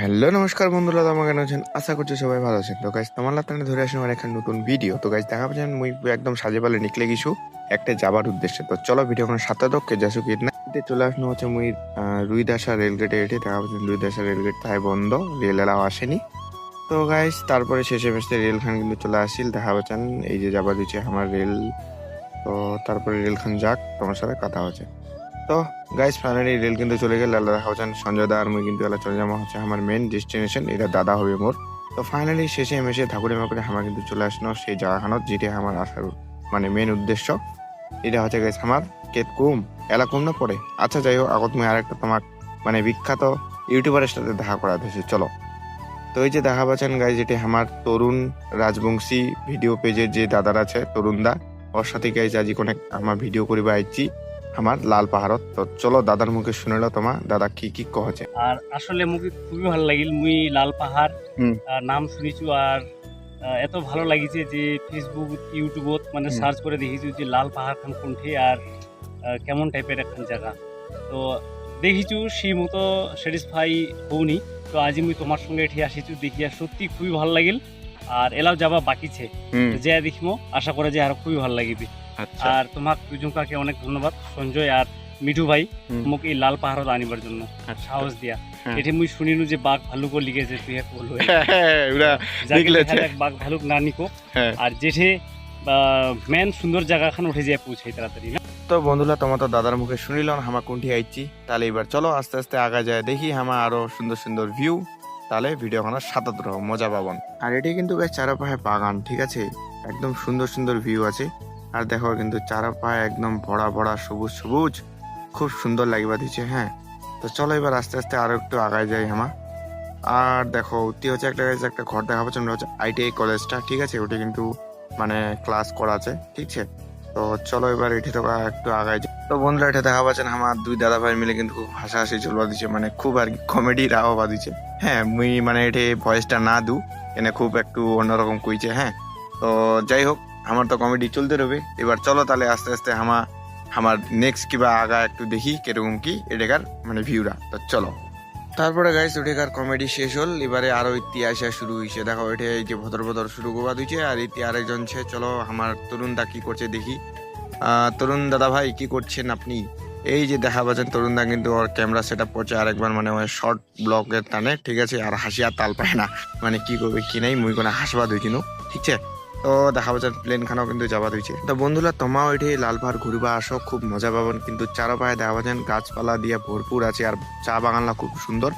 Hello নমস্কার বন্ধুরা, তোমরা কেন আছেন? আশা করছি সবাই ভালো আছেন। তো গাইস তোমার লাতানে ধরে আসেন আমার একটা নতুন ভিডিও। তো গাইস দেখা পাচ্ছেন মুই একদম সাজে পালে নিকলে গেছু একটা যাবার উদ্দেশ্যে। তো চলো ভিডিও কোনো সাথে দক্ষে যাসু কি না চলে আসনো হচ্ছে মুই রুইদাসা রেলগেটে এটে দেখা পাচ্ছেন রুইদাসা রেলগেট তাই বন্ধ, রেল এলাও আসেনি। তো গাইস তারপরে শেষে মেশতে রেলখান কিন্তু চলে আসিল, দেখা পাচ্ছেন এই যে যাবার দিচ্ছে আমার রেল। তো তারপরে রেলখান যাক তোমার সাথে কথা হচ্ছে। তো গাইস ফাইনালি রেল কিন্তু চলে গেল, আল্লাহ দেখা হচ্ছেন সঞ্জয় দা আর মুই কিন্তু এলা চলে যাবো হচ্ছে আমার মেন ডেস্টিনেশন, এটা দাদা হবে মোর। তো ফাইনালি শেষে মেশে ঠাকুরে মাকুরে আমার কিন্তু চলে আসলো সেই জায়গাখানত যেটা আমার আসার মানে মেন উদ্দেশ্য। এটা হচ্ছে গাইস আমার কেতকুম এলা কুম না পড়ে। আচ্ছা যাই হোক, আগত মুই আরেকটা তোমার মানে বিখ্যাত ইউটিউবারের সাথে দেখা করা দিয়েছি, চলো। তো এই যে দেখা পাচ্ছেন গাইস, যেটি আমার তরুণ রাজবংশী ভিডিও পেজের যে দাদার আছে তরুণ দা, ওর সাথে গাইস আজি কোনে আমার ভিডিও করিবা আইছি আমার লাল পাহাড়ত। তো চলো দাদার মুখে শুনেল তোমার দাদা কি কি কহছে। আর আসলে মুখে খুবই ভালো লাগিল, মুই লাল পাহাড় নাম শুনিছু। আর এত ভালো লাগিছে যে ফেসবুক ইউটিউবত মানে সার্চ করে দেখিছু যে লাল পাহাড় খান কোনঠে আর কেমন টাইপের একখান জায়গা। তো দেখিছু সেই মতো স্যাটিসফাই হউনি। তো আজি মুই তোমার সঙ্গে এঠে আসিছু, দেখিয়া সত্যি খুবই ভালো লাগিল। আর এলাও যাবা বাকিছে, যে দেখিমো আশা করে যে আরো খুবই ভালো লাগিবে। আচ্ছা আর তোমাক দুজনকাকে অনেক ধন্যবাদ, সঞ্জয় আর মিঠু ভাই, মোক এই লাল পাহাড়ত আনিবার জন্য সাহস দিয়া। এটি মুই শুনিনু যে বাঘ ভালুক লিগেছে, তুই এক বলু বাঘ ভালুক না নিকো। আর যেঠে মেন সুন্দর জায়গাখান উঠে যায় পৌঁছাই তাড়াতাড়ি না। তো বন্ধুরা তোমার তো দাদার মুখে শুনিল হামা কোনটি আইছি, তাহলে এবার চলো আস্তে আস্তে আগা যায় দেখি হামা আরো সুন্দর সুন্দর ভিউ। তাহলে ভিডিও খানা সাতাত রহ মজা পাবন। আর এটি কিন্তু গাছ চারপাশে বাগান, ঠিক আছে, একদম সুন্দর সুন্দর ভিউ আছে। আর দেখো কিন্তু চারপাশে একদম ভরা ভরা সবুজ সবুজ, খুব সুন্দর লাগিবা দিচ্ছে। হ্যাঁ, তো চলো এবার আস্তে আস্তে আরো একটু আগায় যাই হামা। আর দেখো উঠতে হচ্ছে একটা ঘর দেখা পাচ্ছ, হচ্ছে আইটিআই কলেজটা, ঠিক আছে, ওটি কিন্তু মানে ক্লাস করা আছে, ঠিক আছে। তো চলো এবার এটি তো একটু আগায় যাই। তো বন্ধুরা এটা দেখা পাচ্ছেন আমার দুই দাদা ভাই মিলে কিন্তু খুব হাসাহাসি চলবা দিচ্ছে, মানে খুব আর কি কমেডি রাহবা দিচ্ছে। হ্যাঁ মুই মানে এটি ভয়েসটা না দু এনে খুব একটু অন্যরকম কইছে। হ্যাঁ, তো যাই হোক আমার তো কমেডি চলতে রবে। এবার চলো তাহলে আস্তে আস্তে আমার নেক্সট কিবা আগা একটু দেখি কিরকম কি এটাকার মানে ভিউরা। তো চলো তারপরে গাইস ওটাকার কমেডি শেষ হল, এবারে আরো ইতিহাস শুরু হয়েছে। দেখো এটা এই যে ভদর ভদর শুরু করবা দিচ্ছে, আর ইতি আরেকজন ছে। চলো আমার তরুণ দা কি করছে দেখি। তরুণ দাদা ভাই কি করছেন আপনি? এই যে দেখা পাচ্ছেন তরুণ দা কিন্তু ওর ক্যামেরা সেট আপ করছে আরেকবার, মানে ওই শর্ট ব্লগের টানে, ঠিক আছে। আর হাসি আর তাল পায় না, মানে কি করবে কি নাই মুই কোনো হাসবা ধুইছি নু, ঠিক আছে। তো দেখা পাচ্ছেন প্লেন খানাও কিন্তু যাবা ধুইছে। তো বন্ধুরা তোমাও ওইটি লাল পাহাড় ঘুরবা আসো, খুব মজা পাবেন। কিন্তু চারপাশে দেখা পাচ্ছেন গাছপালা দিয়ে ভরপুর আছে, আর চা বাগানলা খুব সুন্দর।